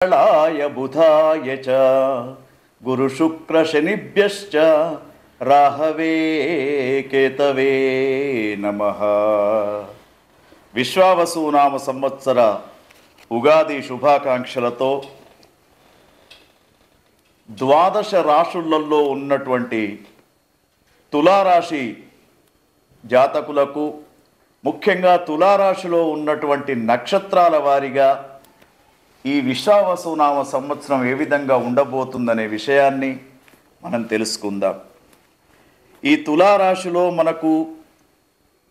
మంగళాయ బుధాయ చ గురు శుక్ర శనిభ్యశ్చ రాహవే కేతవే నమః. విశ్వావసునామ సంవత్సర ఉగాది శుభాకాంక్షలతో ద్వాదశ రాశులలో ఉన్నటువంటి తులారాశి జాతకులకు, ముఖ్యంగా తులారాశిలో ఉన్నటువంటి నక్షత్రాల వారిగా ఈ విశ్వావసునామ సంవత్సరం ఏ విధంగా ఉండబోతుందనే విషయాన్ని మనం తెలుసుకుందాం. ఈ తులారాశిలో మనకు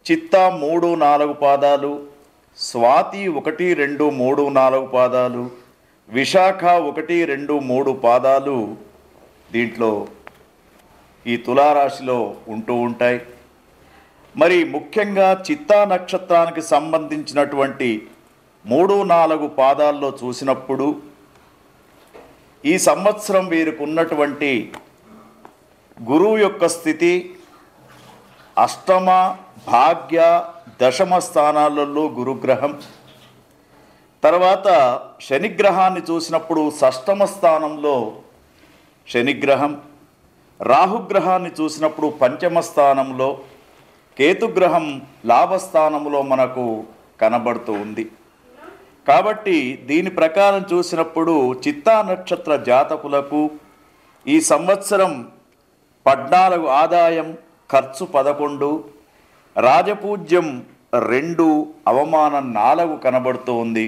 చిత్తా 3, 4 పాదాలు, స్వాతి 1, 2, 3, 4 పాదాలు, విశాఖ 1, 2, 3 పాదాలు దీంట్లో ఈ తులారాశిలో ఉంటూ ఉంటాయి. మరి ముఖ్యంగా చిత్తా నక్షత్రానికి సంబంధించినటువంటి 3, 4 పాదాల్లో చూసినప్పుడు ఈ సంవత్సరం వీరికి ఉన్నటువంటి గురువు యొక్క స్థితి అష్టమ, భాగ్య, దశమ స్థానాలలో గురుగ్రహం, తర్వాత శనిగ్రహాన్ని చూసినప్పుడు షష్టమ స్థానంలో శనిగ్రహం, రాహుగ్రహాన్ని చూసినప్పుడు పంచమ స్థానంలో, కేతుగ్రహం లాభస్థానంలో మనకు కనబడుతూ ఉంది. కాబట్టి దీని ప్రకారం చూసినప్పుడు చిత్తా నక్షత్ర జాతకులకు ఈ సంవత్సరం 14 ఆదాయం, ఖర్చు 11, రాజపూజ్యం 2, అవమానం 4 కనబడుతూ ఉంది.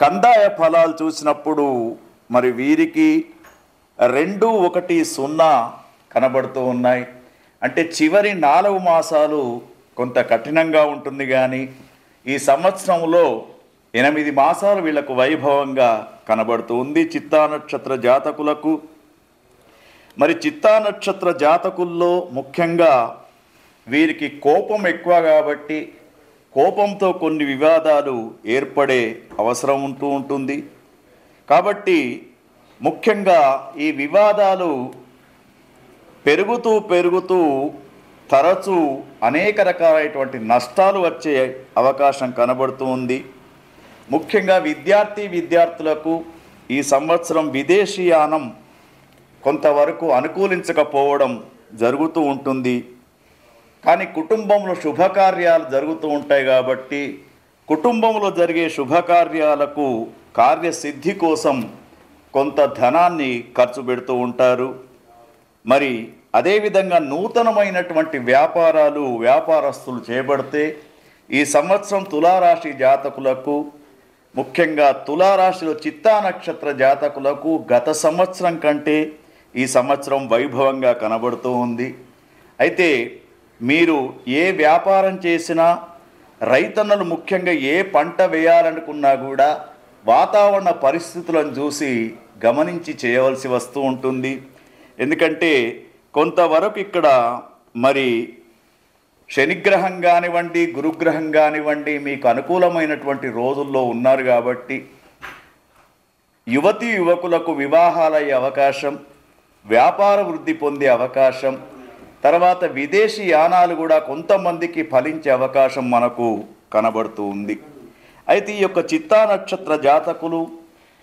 కందాయ ఫలాలు చూసినప్పుడు మరి వీరికి 2, 1, 0 కనబడుతూ ఉన్నాయి. అంటే చివరి 4 మాసాలు కొంత కఠినంగా ఉంటుంది, కానీ ఈ సంవత్సరంలో 8 మాసాలు వీళ్లకు వైభవంగా కనబడుతూ ఉంది చిత్తా నక్షత్ర జాతకులకు. మరి చిత్తా నక్షత్ర జాతకుల్లో ముఖ్యంగా వీరికి కోపం ఎక్కువ కాబట్టి కోపంతో కొన్ని వివాదాలు ఏర్పడే అవసరం ఉంటుంది. కాబట్టి ముఖ్యంగా ఈ వివాదాలు పెరుగుతూ తరచూ అనేక రకాలైనటువంటి నష్టాలు వచ్చే అవకాశం కనబడుతూ ఉంది. ముఖ్యంగా విద్యార్థులకు ఈ సంవత్సరం విదేశీయానం కొంతవరకు అనుకూలించకపోవడం జరుగుతూ ఉంటుంది. కానీ కుటుంబంలో శుభకార్యాలు జరుగుతూ ఉంటాయి కాబట్టి కుటుంబంలో జరిగే శుభకార్యాలకు కార్యసిద్ధి కోసం కొంత ధనాన్ని ఖర్చు పెడుతూ ఉంటారు. మరి అదేవిధంగా నూతనమైనటువంటి వ్యాపారస్తులు చేపడితే ఈ సంవత్సరం తులారాశి జాతకులకు, ముఖ్యంగా తులారాశిలో చిత్తా నక్షత్ర జాతకులకు గత సంవత్సరం కంటే ఈ సంవత్సరం వైభవంగా కనబడుతూ ఉంది. అయితే మీరు ఏ వ్యాపారం చేసినా, రైతన్నలు ముఖ్యంగా ఏ పంట వేయాలనుకున్నా కూడా వాతావరణ పరిస్థితులను చూసి గమనించి చేయవలసి వస్తూ ఉంటుంది. ఎందుకంటే కొంతవరకు ఇక్కడ మరి శనిగ్రహం కానివ్వండి, గురుగ్రహం కానివ్వండి మీకు అనుకూలమైనటువంటి రోజుల్లో ఉన్నారు కాబట్టి యువకులకు వివాహాలయ్యే అవకాశం, వ్యాపార వృద్ధి పొందే అవకాశం, తర్వాత విదేశీ యానాలు కూడా కొంతమందికి ఫలించే అవకాశం మనకు కనబడుతూ ఉంది. అయితే ఈ యొక్క చిత్తా నక్షత్ర జాతకులు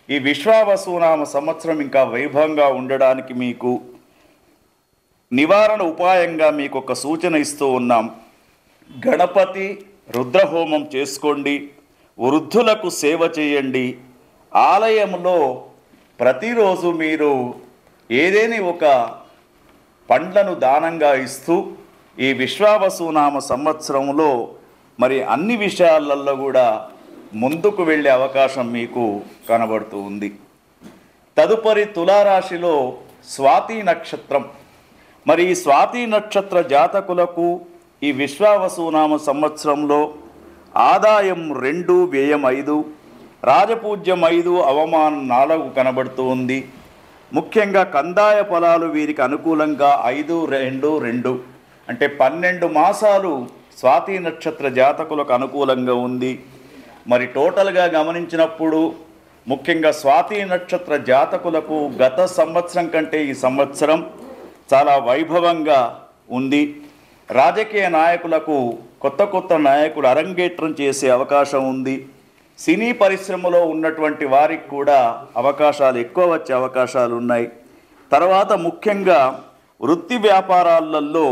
ఈ విశ్వావసునామ సంవత్సరం ఇంకా వైభవంగా ఉండడానికి మీకు నివారణ ఉపాయంగా మీకు ఒక సూచన ఇస్తూ ఉన్నాం. గణపతి రుద్రహోమం చేసుకోండి, వృద్ధులకు సేవ చేయండి. ఆలయంలో ప్రతిరోజు మీరు ఏదేని ఒక పండ్లను దానంగా ఇస్తూ ఈ విశ్వావసునామ సంవత్సరంలో మరి అన్ని విషయాలలో కూడా ముందుకు వెళ్ళే అవకాశం మీకు కనబడుతూ ఉంది. తదుపరి తులారాశిలో స్వాతి నక్షత్రం. మరి ఈ స్వాతి నక్షత్ర జాతకులకు ఈ విశ్వావసునామ సంవత్సరంలో ఆదాయం 2, వ్యయం 5, రాజపూజ్యం 5, అవమానం 4 కనబడుతూ ఉంది. ముఖ్యంగా కందాయ ఫలాలు వీరికి అనుకూలంగా 5, 2, 2 అంటే 12 మాసాలు స్వాతి నక్షత్ర జాతకులకు అనుకూలంగా ఉంది. మరి టోటల్గా గమనించినప్పుడు ముఖ్యంగా స్వాతి నక్షత్ర జాతకులకు గత సంవత్సరం కంటే ఈ సంవత్సరం చాలా వైభవంగా ఉంది. రాజకీయ నాయకులకు కొత్త నాయకులు అరంగేట్రం చేసే అవకాశం ఉంది. సినీ పరిశ్రమలో ఉన్నటువంటి వారికి కూడా అవకాశాలు ఎక్కువ వచ్చే అవకాశాలు ఉన్నాయి. తర్వాత ముఖ్యంగా వృత్తి వ్యాపారాలలో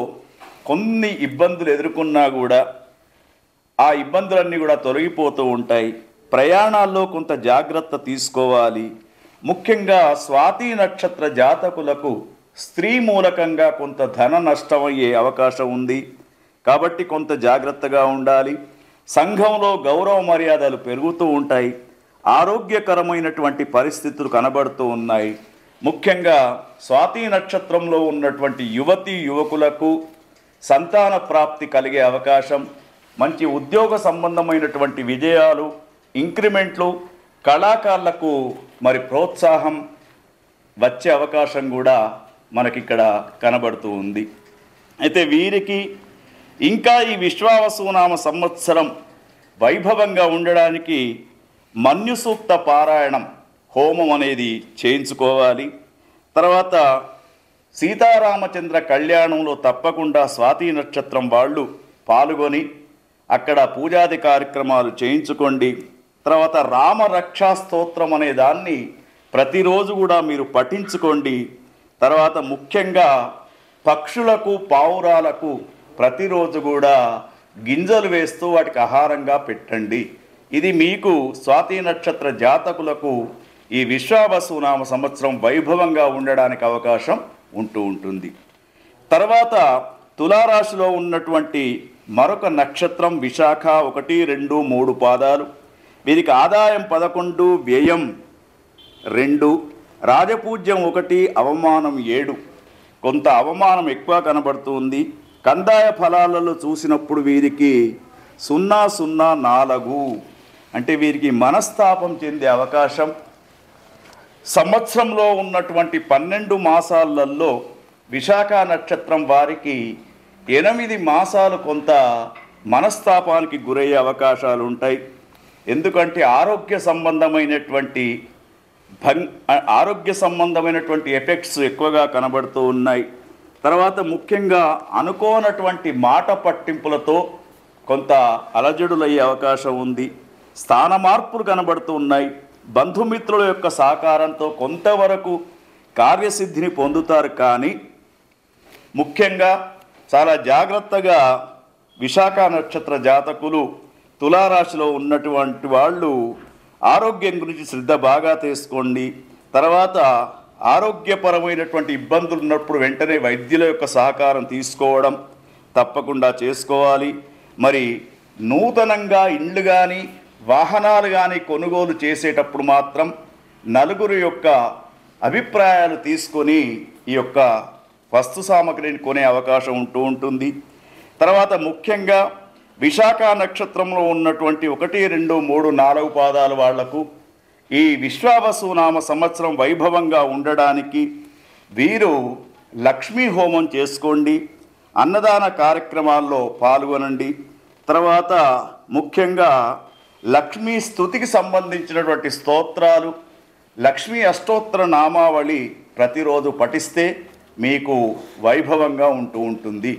కొన్ని ఇబ్బందులు ఎదుర్కొన్నా కూడా ఆ ఇబ్బందులన్నీ కూడా తొలగిపోతూ ఉంటాయి. ప్రయాణాల్లో కొంత జాగ్రత్త తీసుకోవాలి. ముఖ్యంగా స్వాతి నక్షత్ర జాతకులకు స్త్రీ మూలకంగా కొంత ధన నష్టమయ్యే అవకాశం ఉంది. కాబట్టి కొంత జాగ్రత్తగా ఉండాలి. సంఘంలో గౌరవ మర్యాదలు పెరుగుతూ ఉంటాయి. ఆరోగ్యకరమైనటువంటి పరిస్థితులు కనబడుతూ ఉన్నాయి. ముఖ్యంగా స్వాతి నక్షత్రంలో ఉన్నటువంటి యువతీ యువకులకు సంతాన ప్రాప్తి కలిగే అవకాశం, మంచి ఉద్యోగ సంబంధమైనటువంటి విజయాలు, ఇంక్రిమెంట్లు, కళాకారులకు మరి ప్రోత్సాహం వచ్చే అవకాశం కూడా మనకిక్కడ కనబడుతూ ఉంది. అయితే వీరికి ఇంకా ఈ విశ్వావసునామ సంవత్సరం వైభవంగా ఉండడానికి మన్యుసూక్త పారాయణం హోమం అనేది చేయించుకోవాలి. తర్వాత సీతారామచంద్ర కళ్యాణంలో తప్పకుండా స్వాతి నక్షత్రం వాళ్ళు పాల్గొని అక్కడ పూజాది కార్యక్రమాలు చేయించుకోండి. తర్వాత రామరక్షా స్తోత్రం అనే దాన్ని ప్రతిరోజు కూడా మీరు పఠించుకోండి. తర్వాత ముఖ్యంగా పక్షులకు పావురాలకు ప్రతిరోజు కూడా గింజలు వేస్తూ వాటికి ఆహారంగా పెట్టండి. ఇది మీకు స్వాతి నక్షత్ర జాతకులకు ఈ విశ్వావసునామ సంవత్సరం వైభవంగా ఉండడానికి అవకాశం ఉంటుంది. తర్వాత తులారాశిలో ఉన్నటువంటి మరొక నక్షత్రం విశాఖ 1, 2, 3 పాదాలు. వీరికి ఆదాయం 11, వ్యయం 2, రాజపూజ్యం 1, అవమానం 7. కొంత అవమానం ఎక్కువ కనబడుతుంది. కందాయ ఫలాలలో చూసినప్పుడు వీరికి 004 అంటే వీరికి మనస్తాపం చెందే అవకాశం. సంవత్సరంలో ఉన్నటువంటి 12 మాసాలలో విశాఖ నక్షత్రం వారికి 8 మాసాలు కొంత మనస్తాపానికి గురయ్యే అవకాశాలు ఉంటాయి. ఎందుకంటే ఆరోగ్య సంబంధమైనటువంటి ఎఫెక్ట్స్ ఎక్కువగా కనబడుతూ ఉన్నాయి. తర్వాత ముఖ్యంగా అనుకోనటువంటి మాట పట్టింపులతో కొంత అలజడులయ్యే అవకాశం ఉంది. స్థాన మార్పులు కనబడుతూ ఉన్నాయి. బంధుమిత్రుల యొక్క సహకారంతో కొంతవరకు కార్యసిద్ధిని పొందుతారు. కానీ ముఖ్యంగా చాలా జాగ్రత్తగా విశాఖ నక్షత్ర జాతకులు తులారాశిలో ఉన్నటువంటి వాళ్ళు ఆరోగ్యం గురించి శ్రద్ధ బాగా తీసుకోండి. తర్వాత ఆరోగ్యపరమైనటువంటి ఇబ్బందులు ఉన్నప్పుడు వెంటనే వైద్యుల యొక్క సహకారం తీసుకోవడం తప్పకుండా చేసుకోవాలి. మరి నూతనంగా ఇండ్లు కానీ వాహనాలు కానీ కొనుగోలు చేసేటప్పుడు మాత్రం నలుగురు యొక్క అభిప్రాయాలు తీసుకొని ఈ యొక్క వస్తు సామగ్రిని కొనే అవకాశం ఉంటుంది. తర్వాత ముఖ్యంగా విశాఖ నక్షత్రంలో ఉన్నటువంటి 1, 2, 3, 4 పాదాల వాళ్లకు ఈ విశ్వావసునామ సంవత్సరం వైభవంగా ఉండడానికి వీరు లక్ష్మీ హోమం చేసుకోండి. అన్నదాన కార్యక్రమాల్లో పాల్గొనండి. తర్వాత ముఖ్యంగా లక్ష్మీ స్తుతికి సంబంధించినటువంటి స్తోత్రాలు, లక్ష్మీ అష్టోత్తర నామావళి ప్రతిరోజు పఠిస్తే మీకు వైభవంగా ఉంటుంది.